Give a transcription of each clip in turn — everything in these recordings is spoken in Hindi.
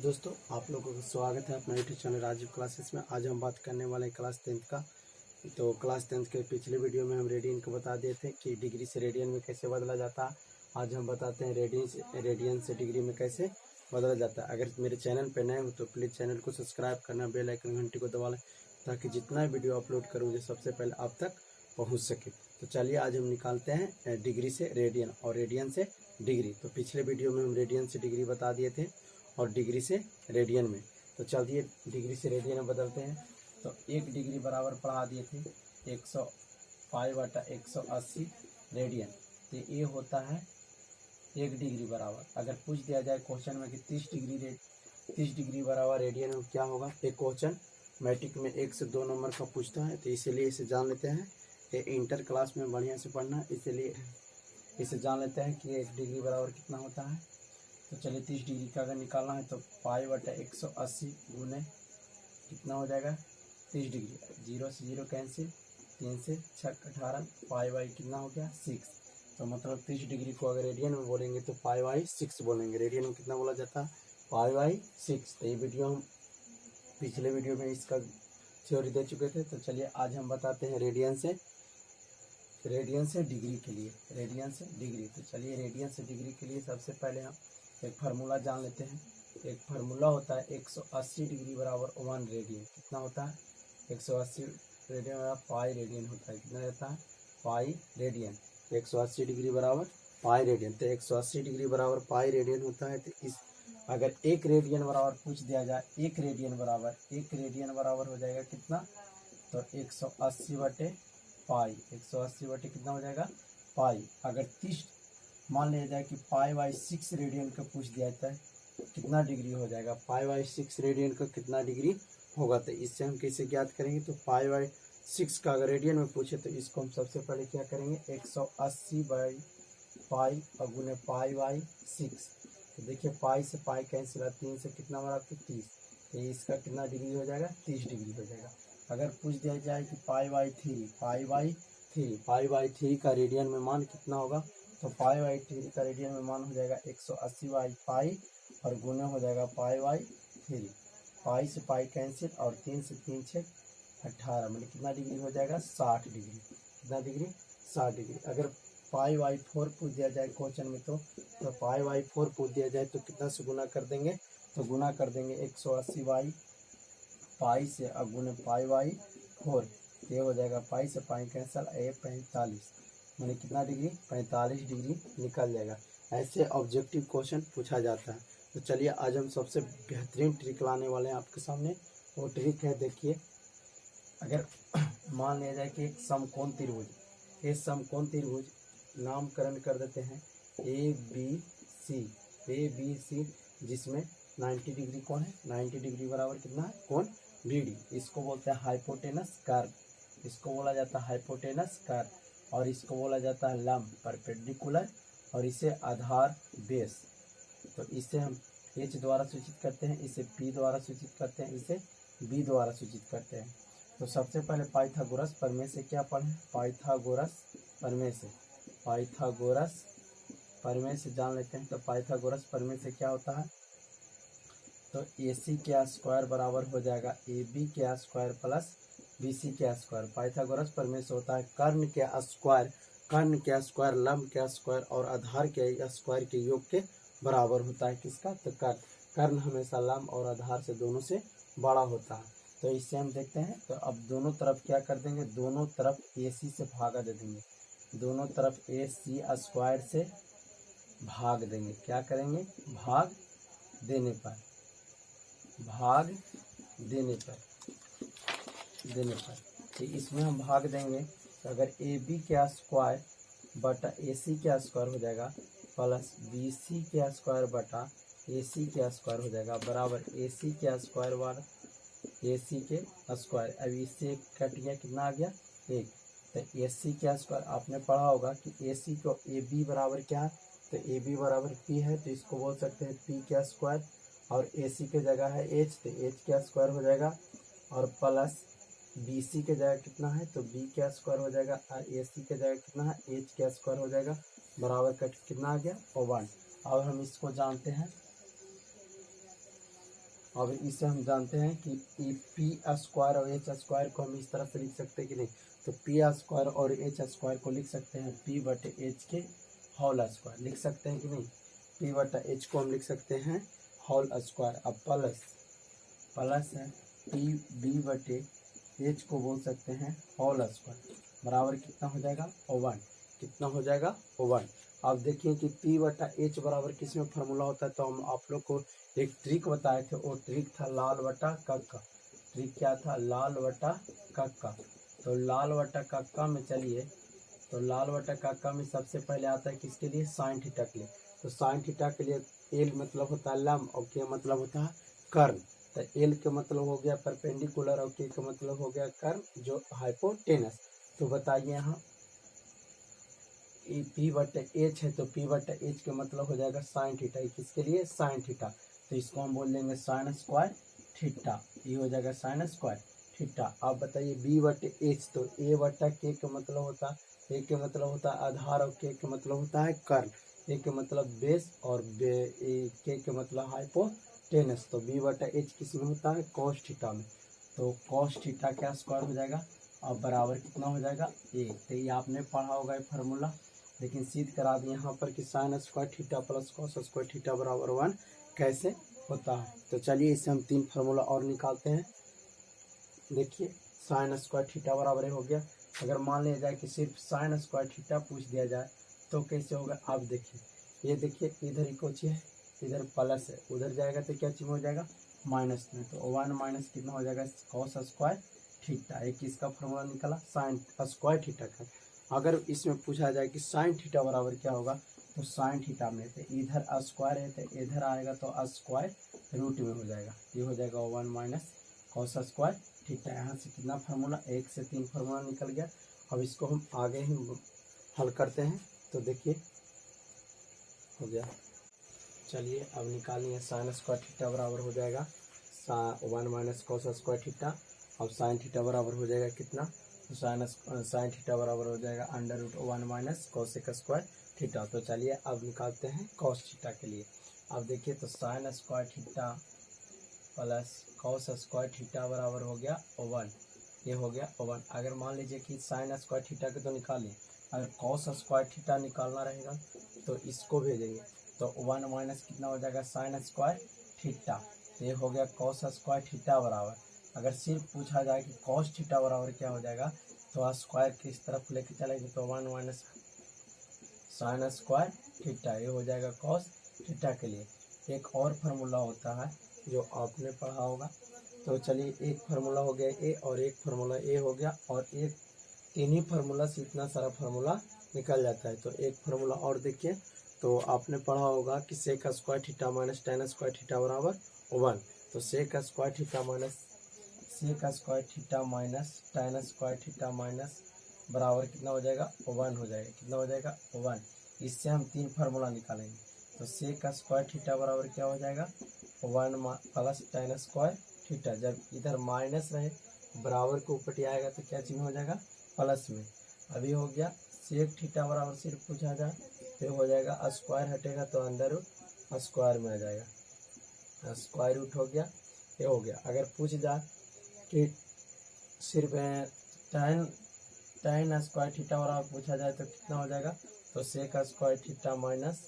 दोस्तों, आप लोगों का स्वागत है अपना यूट्यूब चैनल राजीव क्लासेस में। आज हम बात करने वाले हैं क्लास 10th का। तो क्लास 10th के पिछले वीडियो में हम रेडियन को बता दिए थे कि डिग्री से रेडियन में कैसे बदला जाता है। आज हम बताते हैं रेडियन से डिग्री में कैसे बदला जाता है। अगर मेरे चैनल पर नए हो तो प्लीज़ चैनल को सब्सक्राइब करना, बेल आइकन घंटी को दबा लें ताकि जितना वीडियो अपलोड करूँ सबसे पहले आप तक पहुँच सके। तो चलिए आज हम निकालते हैं डिग्री से रेडियन और रेडियन से डिग्री। तो पिछले वीडियो में हम रेडियन से डिग्री बता दिए थे और डिग्री से रेडियन में। तो चलिए डिग्री से रेडियन में बदलते हैं। तो 1 डिग्री बराबर पढ़ा दिए थे 105/180 रेडियन। तो ये होता है 1 डिग्री बराबर। अगर पूछ दिया जाए क्वेश्चन में कि 30 डिग्री बराबर रेडियन में क्या होगा, एक क्वेश्चन मैट्रिक में 1 से 2 नंबर का पूछता है। तो इसीलिए इसे जान लेते हैं। ये इंटर क्लास में बढ़िया से पढ़ना, इसलिए इसे जान लेते हैं कि 1 डिग्री बराबर कितना होता है। तो चलिए 30 डिग्री का अगर निकालना है तो 5/180 गुने कितना हो जाएगा 30 डिग्री। 0 से 0 कैंसिल, 3 से 6 18, पाई कितना हो गया 6। तो मतलब 30 डिग्री को अगर रेडियन में बोलेंगे तो पाई/6 बोलेंगे। रेडियन में कितना बोला जाता है पाई/6। तो ये वीडियो हम पिछले वीडियो में इसका थ्योरी दे चुके थे। तो चलिए आज हम बताते हैं रेडियन से डिग्री के लिए, रेडियन से डिग्री। तो चलिए रेडियन से डिग्री के लिए सबसे पहले हम एक फार्मूला जान लेते हैं। एक फार्मूला होता है 180 डिग्री बराबर 1 रेडियन। कितना होता है 180 रेडियन बराबर पाई रेडियन होता है। कितना रहता है पाई रेडियन। 180 डिग्री बराबर पाई रेडियन। तो 180 डिग्री बराबर पाई रेडियन होता है। तो इस अगर 1 रेडियन बराबर पूछ दिया जाए, 1 रेडियन बराबर हो जाएगा कितना, तो 180/पाई। 180 कितना हो जाएगा पाई। अगर 30 मान लिया जाए कि पाई/6 रेडियन का पूछ दिया जाता है कितना डिग्री हो जाएगा, पाई/6 रेडियन का कितना डिग्री होगा। तो इससे हम कैसे ज्ञात करेंगे, तो पाई/6 का अगर रेडियन में पूछे तो इसको हम सबसे पहले क्या करेंगे 180/पाई और गुने पाई/6। तो देखिए पाई से पाई कैंसिल, 3 से कितना बना 30। तो इसका कितना डिग्री हो जाएगा 30 डिग्री हो जाएगा। अगर पूछ दिया जाए कि पाई/3 का रेडियन में मान कितना होगा, तो पाई/3 का रेडियन में मान हो जाएगा 180/पाई और गुना हो जाएगा पाई/3। पाई से पाई कैंसिल और 3 से 3 6 18, मतलब कितना डिग्री हो जाएगा 60 डिग्री। कितना डिग्री 60 डिग्री। अगर पाई/4 पूछ दिया जाए क्वेश्चन में तो पाई/4 पूछ दिया जाए तो कितना से गुना कर देंगे, तो गुना कर देंगे 180/पाई से और गुने पाई/4। ये हो जाएगा पाई से पाई कैंसिल 45, मैंने कितना डिग्री 45 डिग्री निकल जाएगा। ऐसे ऑब्जेक्टिव क्वेश्चन पूछा जाता है। तो चलिए आज हम सबसे बेहतरीन ट्रिक लाने वाले हैं आपके सामने। वो ट्रिक है, देखिए अगर मान लिया जाए कि एक समकोण त्रिभुज, ये समकोण त्रिभुज नामकरण कर देते हैं ABC, जिसमें 90 डिग्री कौन है, 90 डिग्री बराबर कितना है कौन BD। इसको बोलते हैं हाइपोटेनस कर्व, इसको बोला जाता है हाइपोटेनस कर्व, और इसको बोला जाता है लंब परपेंडिकुलर, और इसे आधार बेस। तो इसे हम H द्वारा सूचित करते हैं, इसे P द्वारा सूचित करते हैं, इसे B द्वारा सूचित करते हैं। तो सबसे पहले पाइथागोरस प्रमेय से क्या पढ़ें, पाइथागोरस प्रमेय से जान लेते हैं। तो पाइथागोरस प्रमेय से क्या होता है, तो AC के स्क्वायर बराबर हो जाएगा AB के स्क्वायर प्लस BC के स्क्वायर। पाइथागोरस प्रमेय से होता है कर्ण के स्क्वायर लंब के स्क्वायर और आधार के स्क्वायर के योग के बराबर होता है। किसका, तो कर्ण हमेशा लंब और आधार से दोनों से बड़ा होता है। तो इससे हम देखते हैं। तो अब दोनों तरफ क्या कर देंगे, दोनों तरफ AC से भागा दे देंगे, दोनों तरफ AC स्क्वायर से भाग देंगे। क्या करेंगे, भाग देने पर तो इसमें हम भाग देंगे। तो अगर AB के स्क्वायर बटा AC के स्क्वायर हो जाएगा प्लस BC के स्क्वायर बटा AC के स्क्वायर हो जाएगा बराबर AC के स्क्वायर बार AC के स्क्वायर। अब इससे कट गया, कितना आ गया 1। तो AC के स्क्वायर आपने पढ़ा होगा कि AC को AB बराबर क्या है, तो AB बराबर P है। तो इसको बोल सकते हैं P के स्क्वायर, और AC के जगह है H, तो H के स्क्वायर हो जाएगा, और प्लस BC के जगह कितना है, तो B के स्क्वायर हो जाएगा, और AC के जगह कितना है H के स्क्वायर हो जाएगा बराबर कट कितना आ गया 1। और हम इसको जानते हैं अब इससे हम जानते हैं कि पी स्क्वायर और एच स्क्वायर को हम इस तरह से लिख सकते हैं कि नहीं, तो पी स्क्वायर और एच स्क्वायर को लिख सकते हैं पी बटे एच के होल स्क्वायर, लिख सकते हैं कि नहीं, पी बटा एच को हम लिख सकते हैं होल स्क्वायर। अब प्लस है पी बी बटे एच को बोल सकते हैं होल स्क्वायर, बराबर कितना हो जाएगा 1, कितना हो जाएगा 1। अब देखिए कि पी बटा एच बराबर किस में फार्मूला होता है, तो हम आप लोग को एक ट्रिक बताए थे, वो ट्रिक था लाल बटा कक्का। ट्रिक क्या था, लाल बटा कक्का। तो लाल बटा कक्का में चलिए, तो लाल बटा कक्का में सबसे पहले आता है किसके लिए, साइन थीटा के लिए। तो साइन थीटा के लिए एल मतलब होता है लंब और के मतलब होता है कर्न। तो एल के मतलब हो गया परपेंडिकुलर और के का मतलब हो गया कर्न जो हाइपोटेनस। तो बताइए यहाँ पी बटे एच है, तो पी बटे एच के मतलब हो जाएगा साइन थीटा, किसके लिए, साइन थीटा। तो इसको हम बोल देंगे साइन स्क्वायर थीटा, ये हो जाएगा साइन स्क्वायर थीटा। आप बताइए बी बटे एच, तो ए बटा के का मतलब होता है, ए के मतलब होता है आधार और के का मतलब होता है कर्न, ए के मतलब बेस और के के मतलब हाइपोटेनस। तो बी बटा एच किस में होता है, कॉस थीटा में। तो कॉस थीटा क्या स्क्वायर हो जाएगा, और बराबर कितना हो जाएगा ए। तो ये आपने पढ़ा होगा ये फार्मूला, लेकिन सिद्ध करा दिए यहाँ पर कि sign square theta plus cos square theta बराबर 1 कैसे होता है। तो चलिए इससे हम 3 फार्मूला और निकालते हैं। देखिए साइन स्क्वायर थीटा बराबर हो गया। अगर मान लिया जाए कि सिर्फ साइन स्क्वायर थीटा पूछ दिया जाए तो कैसे होगा, आप देखिए, ये देखिए इधर ही कुछ है, इधर प्लस है, उधर जाएगा तो क्या चीज हो जाएगा माइनस में। तो 1 माइनस कितना हो जाएगा कॉस स्क्वायर थीटा, एक किसका फार्मूला निकला, साइन स्क्वायर थीटा का। अगर इसमें पूछा जाए कि साइन थीटा बराबर क्या होगा, तो साइन थीटा में तो इधर स्क्वायर है तो इधर आएगा तो स्क्वायर रूट में हो जाएगा, ये हो जाएगा 1 माइनस कॉस स्क्वायर थीटा। यहाँ से कितना फार्मूला, 1 से 3 फार्मूला निकल गया। अब इसको हम आगे ही हल करते हैं। तो देखिए हो गया, चलिए अब निकालिए साइन स्क्वायर थीटा बराबर हो जाएगा 1 माइनस कॉस स्क्वायर थीटा। अब साइन थीटा बराबर हो जाएगा कितना, तो साइन थीटा बराबर हो जाएगा under root 1 minus cosec square theta. तो चलिए अब निकालते हैं कॉस थीटा के लिए। अब देखिए तो sign square theta plus cos square theta बराबर हो गया 1, ये हो गया 1। अगर मान लीजिए कि साइन स्क्वायर थीटा के तो निकालिए, अगर कॉस स्क्वायर थीटा निकालना रहेगा तो इसको भेजेंगे, तो 1 माइनस कितना हो जाएगा साइन स्क्वायर थीटा, तो ये हो गया कॉस स्क्वायर थीटा बराबर। अगर सिर्फ पूछा जाए कि कॉस थीटा बराबर क्या हो जाएगा, तो स्क्वायर किस तरफ लेके चलेंगे, तो 1 माइनस साइन स्क्वायर थीटा, ये हो जाएगा कॉस थीटा के लिए। एक और फार्मूला होता है जो आपने पढ़ा होगा, तो चलिए एक फार्मूला हो गया ए और एक फार्मूला ए हो गया, और एक 3 ही फार्मूला से इतना सारा फार्मूला निकल जाता है। तो एक फार्मूला और देखिए, तो आपने पढ़ा होगा कि sec square theta minus tan square theta बराबर 1। तो sec square theta minus tan square theta minus बराबर कितना हो जाएगा 1 हो जाएगा, कितना हो जाएगा 1। इससे हम 3 फार्मूला निकालेंगे। तो सेक स्क्वायर थीटा बराबर क्या हो जाएगा 1 प्लस टेन स्क्वायर थीटा, जब इधर माइनस रहे बराबर के ऊपर आएगा तो क्या चिन्ह हो जाएगा प्लस में। अभी हो गया सेक थीटा बराबर सिर्फ पूछा जाए तो हो जाएगा स्क्वायर हटेगा तो अंदर रूट स्क्वायर में आ जाएगा, स्क्वायर रूट हो गया, ये हो गया। अगर पूछ जाए कि सिर्फ टेन स्क्वायर थीटा बराबर पूछा जाए तो कितना हो जाएगा, तो सेक स्क्वायर थीटा माइनस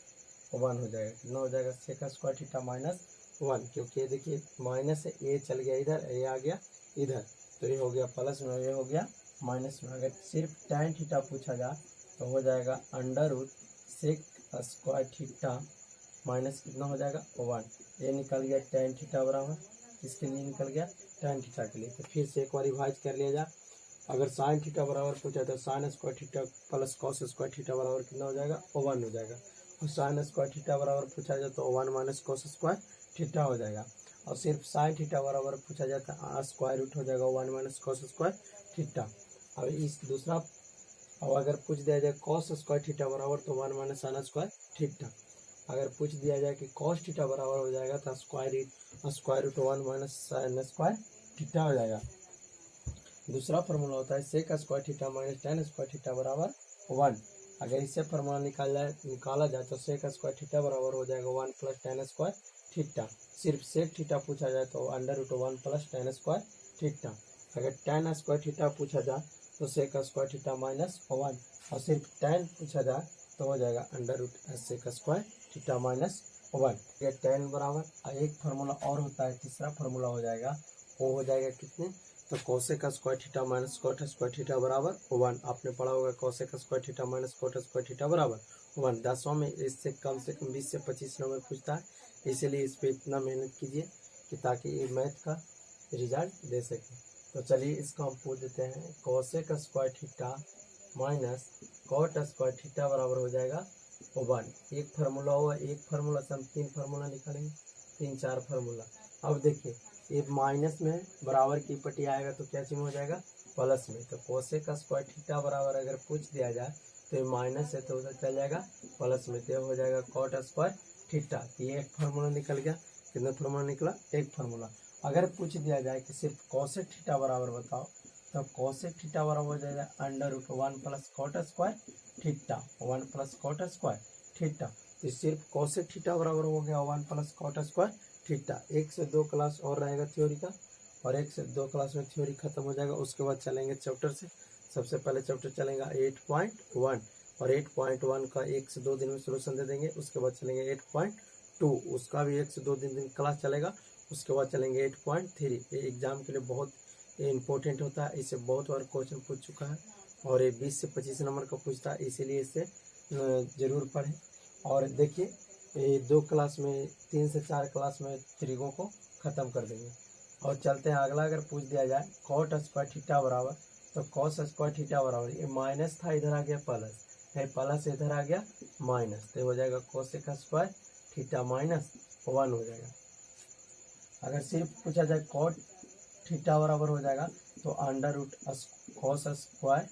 1 हो जाएगा, कितना हो जाएगा सेक स्क्वायर थीटा माइनस 1, क्योंकि ये देखिए माइनस है, ए चल गया इधर, ए आ गया इधर, तो ये हो गया प्लस में, ये हो गया माइनस में। अगर सिर्फ टेन थीटा पूछा जाए तो हो जाएगा under root sec square theta minus कितना हो जाएगा 1, ये निकल गया टेन थीटा बराबर, किसके लिए निकल गया टेन थीटा के लिए। तो फिर से एक बार रिवाइज कर लिया जाए, अगर साइन थीटा बराबर पूछा तो sign square theta plus cos square theta बराबर कितना हो जाएगा 1 हो जाएगा, और साइन स्क्वायर थीटा बराबर पूछा जाए तो 1 माइनस कॉस स्क्वायर थीटा हो जाएगा, और सिर्फ साइन थीटा बराबर पूछा जाए तो स्क्वायर रूट हो जाएगा 1 माइनस कॉस स्क्वायर थीटा। अब इस दूसरा, और अगर पूछ दिया जाए कॉस स्क्वायर थीटा बराबर तो 1 माइनस साइन स्क्वायर थीटा। अगर पूछ दिया जाए कि कॉस थीटा बराबर हो जाएगा तो square root 1 minus sine square theta हो जाएगा। दूसरा फार्मूला होता है sec square theta minus tan square theta बराबर 1। अगर इससे फार्मूला निकाला जाए तो सेक स्क्वायर थीटा बराबर हो जाएगा 1 प्लस टेन स्क्वायर थीटा। सिर्फ सेक थीटा पूछा जाए तो under root 1 plus tan square theta. अगर tan स्क्वायर थीटा पूछा जाए तो सेक स्क्वायर थीटा माइनस 1, और सिर्फ tan पूछा जाए तो हो जाएगा under root sec square theta minus 1। ये tan बराबर एक फार्मूला और होता है, तीसरा फार्मूला हो जाएगा, वो हो जाएगा कितने, तो cosec square theta minus cot square theta बराबर 1। आपने पढ़ा होगा cosec square theta minus cot square theta बराबर 1। 10वां में इससे कम 20 से 25 नंबर पूछता है, इसीलिए इस पे इतना मेहनत कीजिए कि ताकि ये मैथ का रिजल्ट दे सके। तो चलिए इसको हम पूछ देते हैं, cosec square theta minus cot square theta बराबर हो जाएगा 1। एक फार्मूला हुआ, एक फार्मूला से हम 3 फार्मूला निकालेंगे, 3-4 फार्मूला। अब देखिए ये माइनस में बराबर की पट्टी आएगा तो क्या चीज हो जाएगा, प्लस में। तो कोसेक स्क्वायर थीटा बराबर अगर पूछ दिया जाए तो ये माइनस है तो उधर चल जाएगा प्लस में, तो हो जाएगा कॉट स्क्वायर थीटा। तो ये एक फार्मूला निकल गया। कितना फार्मूला निकला, एक फार्मूला। अगर पूछ दिया जाए कि सिर्फ कोसेक थीटा बराबर बताओ तो कोसेक थीटा बराबर हो जाएगा under root 1 plus cot square theta, 1 plus cot square theta. तो सिर्फ कोसेक थीटा बराबर हो गया 1 प्लस कॉट स्क्वायर थीटा। 1 से 2 क्लास और रहेगा थ्योरी का, और 1 से 2 क्लास में थ्योरी खत्म हो जाएगा। उसके बाद चलेंगे चैप्टर से। सबसे पहले चैप्टर चलेगा 8.1, और 8.1 का 1 से 2 दिन में सोल्यूशन दे देंगे। उसके बाद चलेंगे 8.2, उसका भी 1 से 2 दिन क्लास चलेगा। उसके बाद चलेंगे 8.3। ये एग्जाम के लिए बहुत इंपॉर्टेंट होता है, इससे बहुत बार क्वेश्चन पूछ चुका है, और ये 20 से 25 नंबर का पूछता है, इसीलिए इससे जरूर पढ़ें। और देखिए ये 2 क्लास में, 3 से 4 क्लास में त्रिकोण को खत्म कर देंगे। और चलते हैं अगला। अगर पूछ दिया जाए कॉट स्क्वायर थीटा बराबर, तो कॉस स्क्वायर थीटा बराबर, ये माइनस था इधर आ गया प्लस, है प्लस इधर आ गया माइनस, तो हो जाएगा कोसेक स्क्वायर थीटा माइनस 1 हो जाएगा। अगर सिर्फ पूछा जाए कॉट थीटा बराबर हो जाएगा तो under root cos square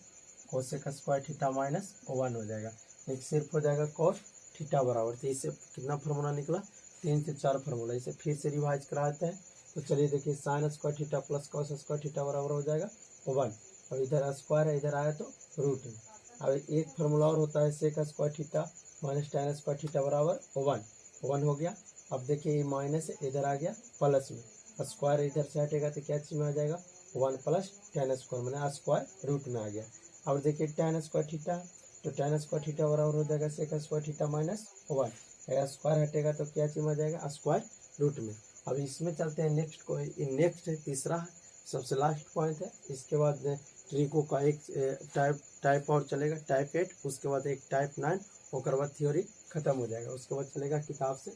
cosec square theta minus 1 हो जाएगा। एक सिर्फ हो जाएगा कॉस थीटा बराबर। तो इससे कितना फार्मूला निकला, 3 से 4 फार्मूला। इसे फिर से रिवाइज कराते हैं। तो चलिए देखिए, sign square theta plus cos square theta बराबर हो जाएगा 1, और इधर स्क्वायर है, इधर आया तो रूट में। अब एक फार्मूला और होता है sec square theta minus tan square theta बराबर 1 हो गया। अब देखिए ये माइनस है, इधर आ गया प्लस में, स्क्वायर इधर से हटेगा तो क्या चीज में आ जाएगा, 1 प्लस tan स्क्वायर, मैंने स्क्वायर रूट में आ गया। अब देखिए tan स्क्वायर थीटा, तो tan स्क्वायर थीटा बराबर हो जाएगा सेक स्क्वायर थीटा माइनस 1। अगर स्क्वायर हटेगा तो क्या चीज में आ जाएगा, स्क्वायर रूट में। अब इसमें चलते हैं नेक्स्ट को। नेक्स्ट है तीसरा है, सबसे लास्ट पॉइंट है। इसके बाद ट्रिको का एक टाइप और चलेगा, टाइप 8, उसके बाद एक टाइप 9, उसके बाद थ्योरी खत्म हो जाएगा। उसके बाद चलेगा किताब से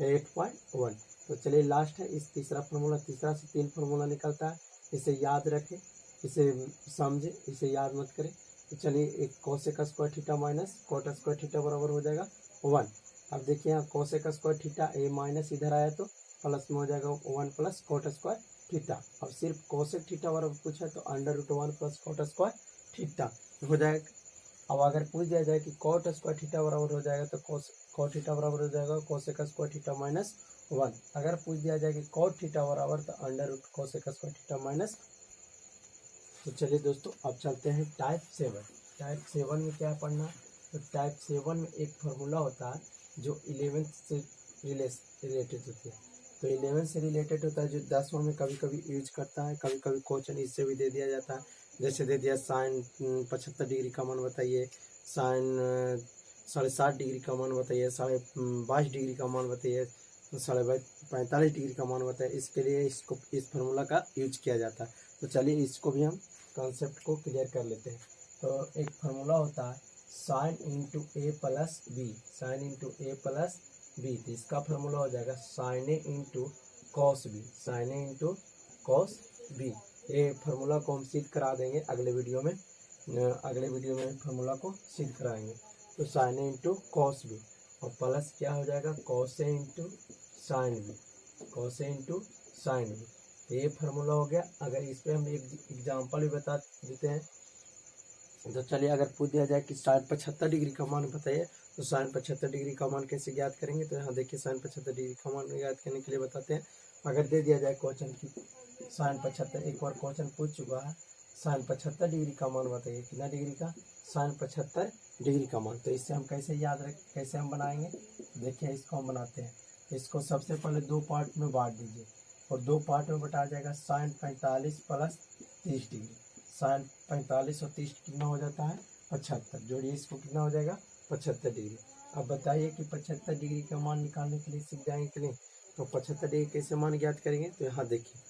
8.1। तो चलिए लास्ट है इस तीसरा फार्मूला। तीसरा से 3 फार्मूला निकलता है, इसे याद रखें, इसे समझे, इसे याद मत करें। तो चलिए एक cosec square theta minus cot square theta बराबर हो जाएगा 1। अब देखिए यहाँ cosec square theta, a minus इधर आया तो प्लस में हो जाएगा 1 प्लस कॉट स्क्वायर थीटा। अब सिर्फ कोसेक थीटा बराबर पूछा तो under root 1 plus cot square theta हो जाएगा। अब अगर पूछ दिया जाए कि कॉट स्क्वायर थीटा बराबर हो जाएगा तो कॉट थीटा बराबर हो जाएगा कोसेक स्क्वायर थीटा माइनस 1। अगर पूछ दिया जाए कि कॉट थीटा बराबर तो under root cosec square theta minus. तो चलिए दोस्तों अब चलते हैं टाइप 7। टाइप 7 में क्या पढ़ना है, तो टाइप 7 में एक फार्मूला होता है जो 11th से रिलेटेड होती है। तो 11 से रिलेटेड होता है, जो 10वां में कभी कभी यूज करता है, कभी कभी क्वेश्चन इससे भी दे दिया जाता है। जैसे दे दिया साइन 75 डिग्री का मान बताइए, साइन 7.5 डिग्री का मान बताइए, 22.5 डिग्री का मान बताइए, 45 डिग्री का मान बताइए। इसके लिए इसको इस फार्मूला का यूज किया जाता है। तो चलिए इसको भी हम कॉन्सेप्ट को क्लियर कर लेते हैं। तो एक फार्मूला होता है sign into a plus B, sign into a plus B. तो इसका फार्मूला हो जाएगा sign a into cos B, sign a into cos B. ये फार्मूला को हम सिद्ध करा देंगे अगले वीडियो में, फार्मूला को सिद्ध कराएंगे। तो sine a into cos B, और प्लस क्या हो जाएगा, cos a into sine B, cos a into sine b. तो ये फार्मूला हो गया। अगर इस पर हम एक एग्जाम्पल भी बता देते हैं। तो चलिए अगर पूछ दिया जाए कि साइन 75 डिग्री का मान बताइए, तो साइन 75 डिग्री का मान कैसे ज्ञात करेंगे। तो यहाँ देखिए साइन 75 डिग्री का मान ज्ञात करने के लिए बताते हैं। अगर दे दिया जाए क्वेश्चन की साइन 75, एक बार क्वेश्चन पूछ चुका है, साइन 75 डिग्री का मान बताइए, कितना डिग्री का, साइन 75 डिग्री का मान। तो इससे हम कैसे याद रखें, कैसे हम बनाएंगे, देखिए इसको हम बनाते हैं। इसको सबसे पहले दो पार्ट में बांट दीजिए और दो पार्ट में बटा जाएगा साइन 45 प्लस 30 डिग्री। साइन 45 और 30 कितना हो जाता है 75। जोड़िए इसको कितना हो जाएगा 75 डिग्री। अब बताइए कि 75 डिग्री का मान निकालने के लिए सीख जाएंगे कि नहीं। तो 75 डिग्री कैसे मान ज्ञात करेंगे, तो यहाँ देखिए।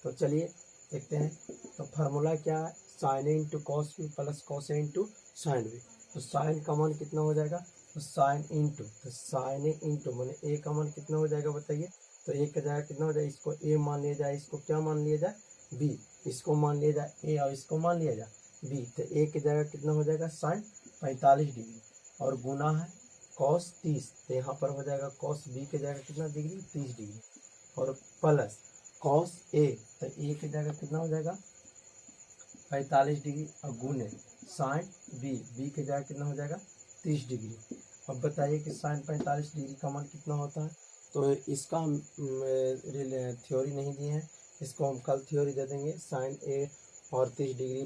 तो चलिए देखते हैं। तो फार्मूला क्या है, sine a into cos b plus cos a into sine b. तो साइन का मान कितना हो जाएगा, तो साइन इंटू, तो साइन ए इंटू मैंने ए का मान कितना हो जाएगा बताइए। तो ए का जाएगा कितना हो जाएगा, इसको ए मान लिया जाए, इसको क्या मान लिया जाए बी, इसको मान लिया जाए ए और इसको मान लिया जाए बी। तो ए की जगह कितना हो जाएगा साइन 45 डिग्री और गुना है कॉस 30। तो यहाँ पर हो जाएगा कॉस बी की जगह कितना डिग्री 30 डिग्री और प्लस कॉस ए। तो ए की जगह कितना हो जाएगा 45 डिग्री और गुने साइन बी, बी की जगह कितना हो जाएगा 30 डिग्री। अब बताइए कि साइन 45 डिग्री का मान कितना होता है। तो इसका हम थ्योरी नहीं दिए हैं, इसको हम कल थ्योरी दे देंगे। साइन ए और 30 डिग्री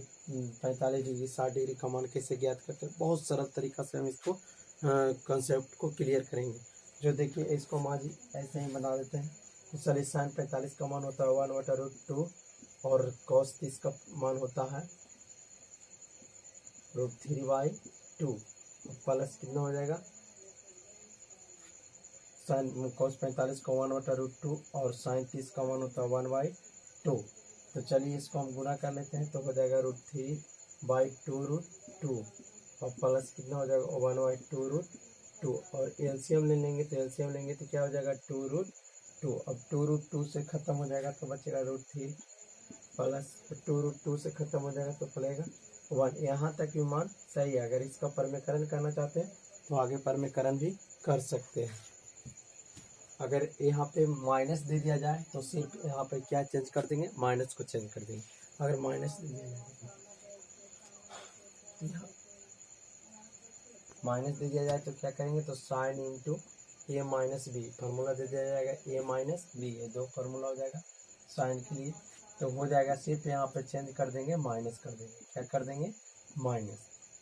45 डिग्री 60 डिग्री का मान कैसे ज्ञात करते हैं, बहुत सरल तरीका से हम इसको कंसेप्ट को क्लियर करेंगे। जो देखिए इसको माजी ऐसे ही बना देते हैं। तो चलिए साइन 45 का मान होता है 1/√2 और कॉस 30 का मान होता है √3/2 प्लस कितना हो जाएगा साइन कॉस 45 का 1/√2 और साइन 30 का मान होता है 1/2। तो चलिए इसको हम गुना कर लेते हैं। तो हो जाएगा √3/2 और प्लस कितना हो जाएगा 1/2 और एलसीएम ले लेंगे। तो एलसीएम लेंगे तो क्या हो जाएगा 2√2। अब 2√2 से खत्म हो जाएगा तो बचेगा √3 प्लस 2√2 से खत्म हो जाएगा तो पड़ेगा 1। यहाँ तक भी मान सही है। अगर इसका परमीकरण करना चाहते हैं तो आगे परमीकरण भी कर सकते हैं। अगर यहाँ पे माइनस दे दिया जाए तो सिर्फ यहाँ पे क्या चेंज कर देंगे, माइनस को चेंज कर देंगे। अगर माइनस दे दिया जाए माइनस दे दिया जाए तो क्या करेंगे, तो sine into a minus B, formula दे दिया जाएगा ए माइनस बी, ये दो फार्मूला हो जाएगा साइन के लिए। तो हो जाएगा सिर्फ यहाँ पर चेंज कर देंगे, माइनस कर देंगे। क्या कर देंगे माइनस।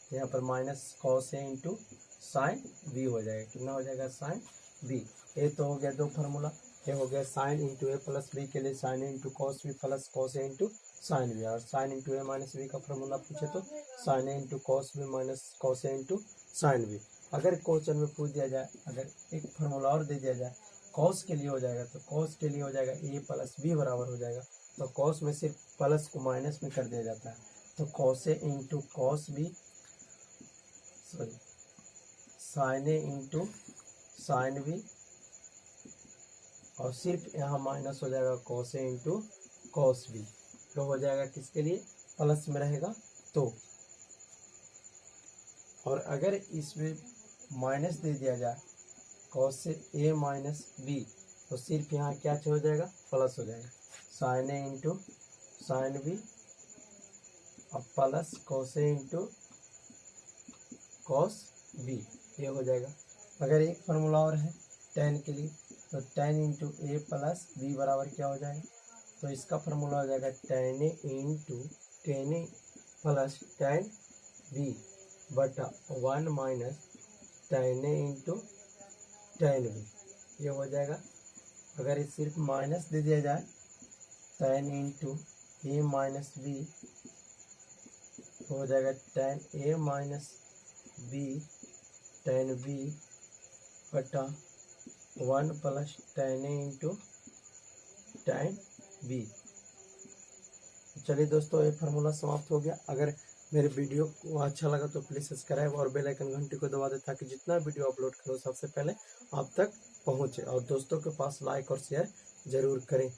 तो यहाँ पर minus cos a into sine B हो जाएगा। कितना हो जाएगा साइन बी। ए तो हो गया दो फार्मूला, ये हो गया sine into a plus b के लिए sine into cos b plus cos a into sine b. और sine into a minus b का फार्मूला पूछे तो sine a into cos b minus cos a into sine b. अगर क्वेश्चन में पूछ दिया जाए, अगर एक फार्मूला और दे दिया जाए कॉस के लिए हो जाएगा, तो कॉस के लिए हो जाएगा ए प्लस बी बराबर हो जाएगा। तो कॉस में सिर्फ प्लस को माइनस में कर दिया जाता है। तो cos a into cos b, sorry sine a into sine b और सिर्फ यहाँ माइनस हो जाएगा cos a into cos b. तो हो जाएगा किसके लिए प्लस में रहेगा तो। और अगर इसमें माइनस दे दिया जाए कॉस से ए माइनस बी, तो सिर्फ यहाँ क्या हो जाएगा प्लस हो जाएगा sign a into sine b और plus cos a into cos B, ये हो जाएगा। अगर एक फार्मूला और है टेन के लिए, तो ten into a plus B बराबर क्या हो जाएगा, तो इसका फार्मूला हो जाएगा टेन ए इंटू टेन ए प्लस टेन बी बटा 1 माइनस टेन ए इंटू टेन बी, ये हो जाएगा। अगर इस सिर्फ माइनस दे दिया जाए ten into a minus B, हो जाएगा टेन ए माइनस बी टेन बी बटा 1 प्लस टेन ए इंटू टेन बी। चलिए दोस्तों, ये फार्मूला समाप्त हो गया। अगर मेरे वीडियो को अच्छा लगा तो प्लीज़ सब्सक्राइब और बेल आइकन घंटी को दबा दें ताकि जितना वीडियो अपलोड करो सबसे पहले आप तक पहुंचे, और दोस्तों के पास लाइक और शेयर जरूर करें।